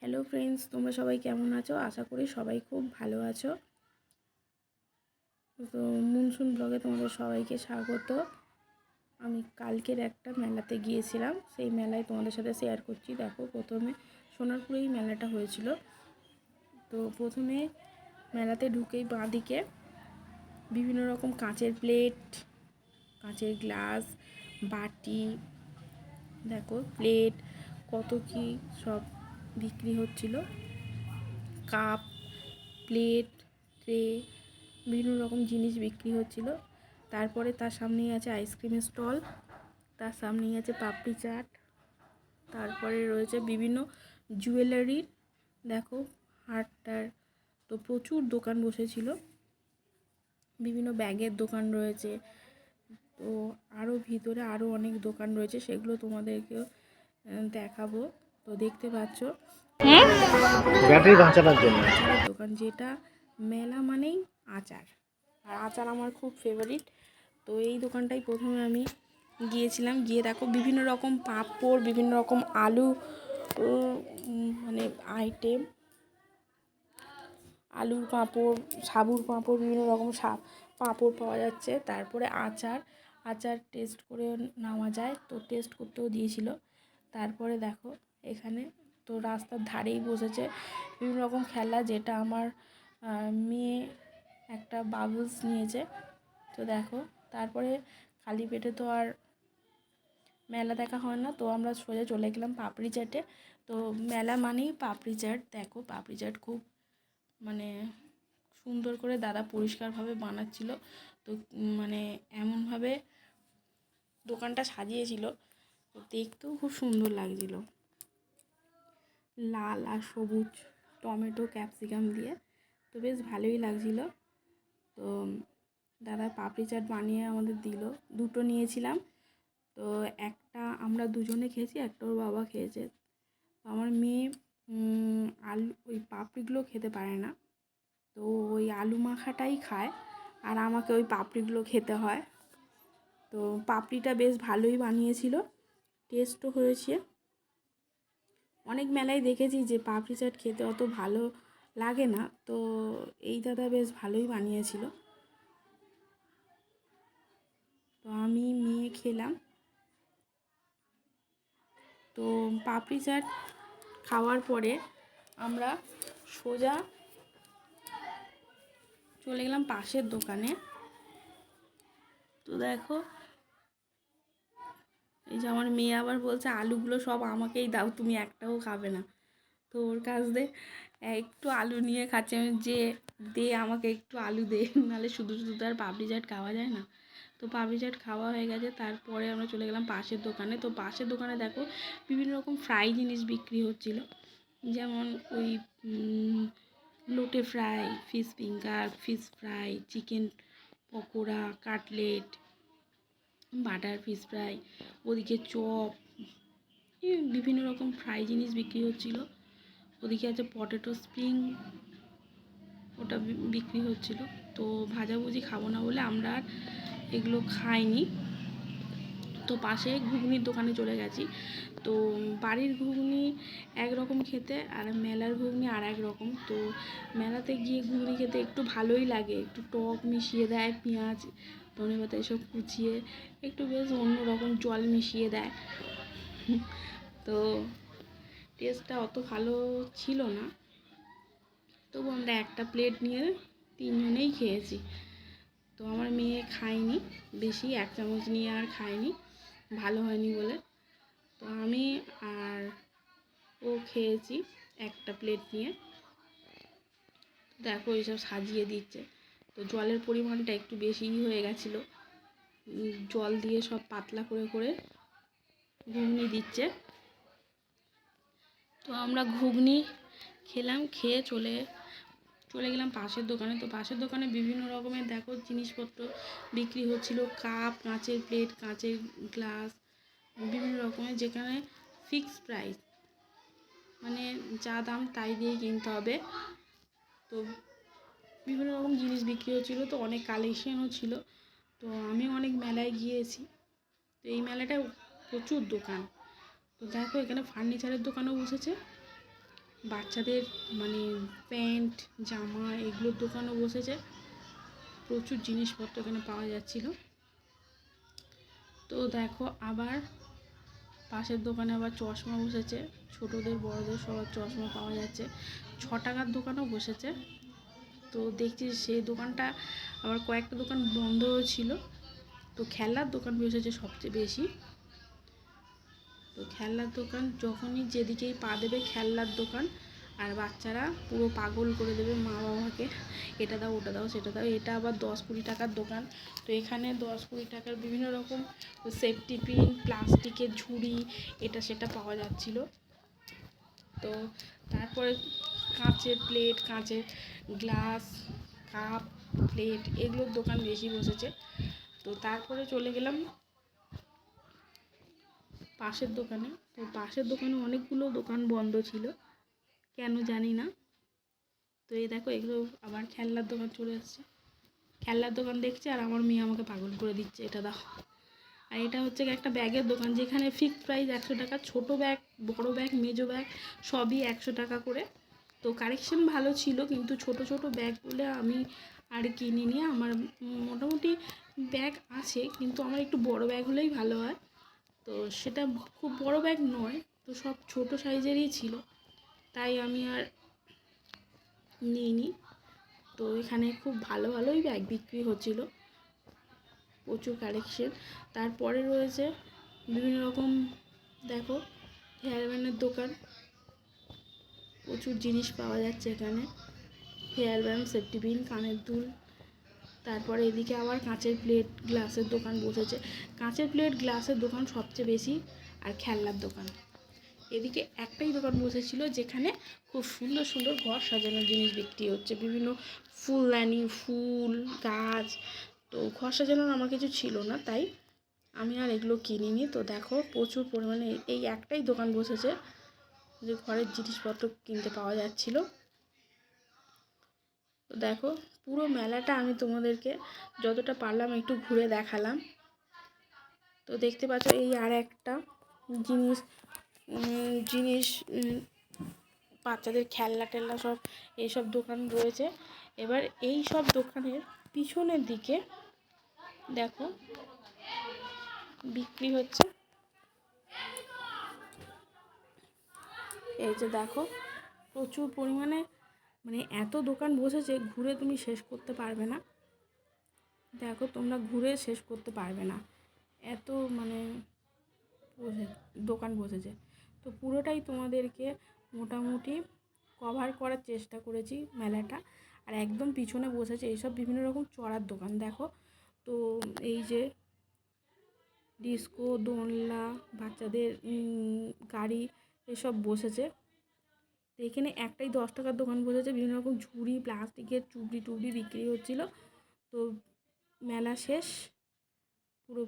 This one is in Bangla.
হ্যালো ফ্রেন্ডস, তোমরা সবাই কেমন আছো? আশা করি সবাই খুব ভালো আছো। তো মুনসুন ব্লগে তোমাদের সবাইকে স্বাগত। আমি কালকের একটা মেলাতে গিয়েছিলাম, সেই মেলায় তোমাদের সাথে শেয়ার করছি। দেখো, প্রথমে সোনারপুরেই মেলাটা হয়েছিল। তো প্রথমে মেলাতে ঢুকেই বাঁদিকে বিভিন্ন রকম কাঁচের প্লেট, কাঁচের গ্লাস, বাটি, দেখো প্লেট কত কি সব বিক্রি হচ্ছিল। কাপ, প্লেট, ট্রে, বিভিন্ন রকম জিনিস বিক্রি হচ্ছিল। তারপরে তার সামনেই আছে আইসক্রিমের স্টল, তার সামনেই আছে পাপড়ি চাট, তারপরে রয়েছে বিভিন্ন জুয়েলারির, দেখো হারটার। তো প্রচুর দোকান বসেছিল, বিভিন্ন ব্যাগের দোকান রয়েছে। তো আরও ভিতরে আরও অনেক দোকান রয়েছে, সেগুলো তোমাদেরকেও দেখাবো। তো দেখতে পাচ্ছ ব্যাটারি বাঁচানোর জন্য আচারের দোকান, যেটা মেলা মানেই আচার, আর আচার আমার খুব ফেভারিট। তো এই দোকানটাই প্রথমে আমি গিয়েছিলাম। গিয়ে দেখো বিভিন্ন রকম পাঁপড়, বিভিন্ন রকম আলু, মানে আইটেম, আলুর পাঁপড়, সাবুর পাঁপড়, বিভিন্ন রকম পাঁপড় পাওয়া যাচ্ছে। তারপরে আচার টেস্ট করে নেওয়া যায়, তো টেস্ট করতেও দিয়েছিল। তারপরে দেখো এখানে তো রাস্তার ধারেই বসেছে বিভিন্ন রকম খেলা, যেটা আমার মেয়ে একটা বাবলস নিয়েছে। তো দেখো, তারপরে খালি পেটে তো আর মেলা দেখা হয় না, তো আমরা সোজা চলে গেলাম পাপড়ি চাটে। তো মেলা মানেই পাপড়ি চাট। দেখো পাপড়ি চাট খুব মানে সুন্দর করে দাদা পরিষ্কারভাবে বানাচ্ছিল। তো মানে এমনভাবে দোকানটা সাজিয়েছিল, তো দেখতেও খুব সুন্দর লাগছিল, লাল আর সবুজ টমেটো ক্যাপসিকাম দিয়ে। তো বেশ ভালোই লাগছিল। তো দাদা পাপড়ি চাট বানিয়ে আমাদের দিল, দুটো নিয়েছিলাম। তো একটা আমরা দুজনে খেয়েছি, একটা ওর বাবা খেয়েছে। তো আমার মেয়ে আলু ওই পাপড়িগুলো খেতে পারে না, তো ওই আলু মাখাটাই খায়, আর আমাকে ওই পাপড়িগুলো খেতে হয়। তো পাপড়িটা বেশ ভালোই বানিয়েছিল, টেস্টও হয়েছে। অনেক মেলায় দেখেছি যে পাপড়ি চাট খেতে অত ভালো লাগে না, তো এই দাদা বেশ ভালোই বানিয়েছিল। তো আমি মেয়ে খেলাম। তো পাপড়ি চাট খাওয়ার পরে আমরা সোজা চলে গেলাম পাশের দোকানে। তো দেখো, এই যে আমার মেয়ে আবার বলছে আলুগুলো সব আমাকেই দাও, তুমি একটাও খাবে না। তো ওর কাছ দিয়ে একটু আলু নিয়ে খাচ্ছে। আমি যে দে আমাকে একটু আলু দে, নাহলে শুধু শুধু তো আর পাপড়ি চাট খাওয়া যায় না। তো পাপড়ি চাট খাওয়া হয়ে গেছে, তারপরে আমরা চলে গেলাম পাশের দোকানে। তো পাশের দোকানে দেখো বিভিন্ন রকম ফ্রাই জিনিস বিক্রি হচ্ছিল, যেমন ওই লোটে fry, fish finger, fish fry, chicken pakora, cutlet, butter fish fry, ওদিকে চপ, বিভিন্ন রকম ফ্রাই জিনিস বিক্রি হচ্ছিল। ওদিকে আছে পটেটো স্প্রিং, ওটা বিক্রি হচ্ছিল। তো ভাজাভুজি খাবো না বলে আমরা আর এগুলো খাইনি। তো পাশে ঘুগনির দোকানে চলে গেছি। তো বাড়ির ঘুগনি একরকম খেতে, আর মেলার ঘুগনি আর এক রকম। তো মেলাতে গিয়ে ঘুগনি খেতে একটু ভালোই লাগে, একটু টক মিশিয়ে দেয়, পেঁয়াজ ধনেপাতা এসব কুচিয়ে একটু বেশ অন্যরকম জল মিশিয়ে দেয়। তো টেস্টটা অত ভালো ছিল না, তবু আমরা একটা প্লেট নিয়ে তিনজনেই খেয়েছি। তো আমার মেয়ে খায়নি বেশি, এক চামচ নিয়ে আর খায়নি, ভালো হয়নি বলে। তো আমি আর ও খেয়েছি একটা প্লেট নিয়ে। দেখো এইসব সাজিয়ে দিচ্ছে। তো জলের পরিমাণটা একটু বেশিই হয়ে গেছিলো, জল দিয়ে সব পাতলা করে করে ঘুগনি দিচ্ছে। তো আমরা ঘুগনি খেলাম, খেয়ে চলে গেলাম পাশের দোকানে। তো পাশের দোকানে বিভিন্ন রকমের দেখো জিনিসপত্র বিক্রি হচ্ছিল, কাপ, কাঁচের প্লেট, কাঁচের গ্লাস, বিভিন্ন রকমের, যেখানে ফিক্সড প্রাইস, মানে যা দাম তাই দিয়েই কিনতে হবে। তো বিভিন্ন রকম জিনিস বিক্রি হচ্ছিলো, তো অনেক কালেকশনও ছিল। তো আমি অনেক মেলায় গিয়েছি, তো এই মেলাটায় প্রচুর দোকান। তো দেখো এখানে ফার্নিচারের দোকানও বসেছে, বাচ্চাদের মানে প্যান্ট জামা এগুলোর দোকানও বসেছে। প্রচুর জিনিসপত্র এখানে পাওয়া যাচ্ছিল। তো দেখো আবার পাশের দোকানে আবার চশমা বসেছে, ছোটদের বড়দের সবার চশমা পাওয়া যাচ্ছে। 6 টাকার দোকানও বসেছে। তো দেখছি সেই দোকানটা আবার কয়েকটা দোকান বন্ধ ছিল। তো খেলনার দোকান বসেছে সবচেয়ে বেশি। তো খেলনার দোকান যখনই যেদিকেই পা দেবে খেলনার দোকান, আর বাচ্চারা পুরো পাগল করে দেবে মা বাবাকে, এটা দাও ওটা দাও সেটা দাও। এটা আবার 10-20 টাকার দোকান। তো এখানে 10-20 টাকার বিভিন্ন রকম সেফটি পিন, প্লাস্টিকের ঝুড়ি এটা সেটা পাওয়া যাচ্ছিল। তো তারপরে কাঁচের প্লেট, কাঁচের গ্লাস, কাপ, প্লেট এগুলোর দোকান বেশি বসেছে। তো তারপরে চলে গেলাম পাশের দোকানে। তো পাশের দোকানে অনেকগুলো দোকান বন্ধ ছিল, কেন জানি না। তো এই দেখো এগুলো আবার খেলনার দোকান চলে এসেছে। খেলনার দোকান দেখছে আর আমার মেয়ে আমাকে পাগল করে দিচ্ছে, এটা দাও। আর এটা হচ্ছে একটা ব্যাগের দোকান, যেখানে ফিক্সড প্রাইস 100 টাকা। ছোটো ব্যাগ, বড় ব্যাগ, মেজো ব্যাগ সবই 100 টাকা করে। তো কালেকশন ভালো ছিল, কিন্তু ছোট ছোট ব্যাগগুলো আমি আর কিনিনি। আমার মোটামুটি ব্যাগ আছে, কিন্তু আমার একটু বড় ব্যাগ হলেই ভালো হয়। তো সেটা খুব বড় ব্যাগ নয়, তো সব ছোট সাইজেরই ছিল, তাই আমি আর নিইনি। তো এখানে খুব ভালো ভালোই ব্যাগ বিক্রি হচ্ছিল, প্রচুর কালেকশন। তারপরে রয়েছে বিভিন্ন রকম, দেখো হেয়ার ব্যান্ডের দোকান, প্রচুর জিনিস পাওয়া যাচ্ছে এখানে। হেয়ার ব্যান্ড, সেফটি পিন, কানের দুল। তারপরে এদিকে আবার কাঁচের প্লেট, গ্লাসের দোকান বসেছে। কাঁচের প্লেট, গ্লাসের দোকান সবচেয়ে বেশি, আর খেলনার দোকান। এদিকে একটাই দোকান বসেছিল যেখানে খুব সুন্দর সুন্দর ঘর সাজানোর জিনিস বিক্রি হচ্ছে, বিভিন্ন ফুলদানি, ফুল গাছ। তো ঘর সাজানোর আমার কিছু ছিল না, তাই আমি আর এগুলো কিনিনি। তো দেখো প্রচুর পরিমাণে এই একটাই দোকান বসেছে যে ঘরের জিনিসপত্র কিনতে পাওয়া যাচ্ছিল। তো দেখো পুরো মেলাটা আমি তোমাদেরকে যতটা পারলাম একটু ঘুরে দেখালাম। তো দেখতে পাচ্ছ এই আর একটা জিনিস জিনিস বাচ্চাদের খেলনা টেলনা সব এইসব দোকান রয়েছে। এবার এই সব দোকানের পিছনের দিকে দেখো বিক্রি হচ্ছে, এই যে দেখো প্রচুর পরিমাণে, মানে এত দোকান বসেছে ঘুরে তুমি শেষ করতে পারবে না। দেখো তোমরা ঘুরে শেষ করতে পারবে না, এত মানে দোকান বসেছে। তো পুরোটাই তোমাদেরকে মোটামুটি কভার করার চেষ্টা করেছি মেলাটা। আর একদম পিছনে বসেছে এইসব বিভিন্ন রকম চড়ার দোকান, দেখো। তো এই যে ডিস্কো, দোলনা, বাচ্চাদের গাড়ি এসব বসেছে। তো এখানে একটাই 10 টাকার দোকান বসেছে, বিভিন্ন রকম ঝুড়ি, প্লাস্টিকের চুবড়ি টুবড়ি বিক্রি হচ্ছিল। তো মেলা শেষ পুরো।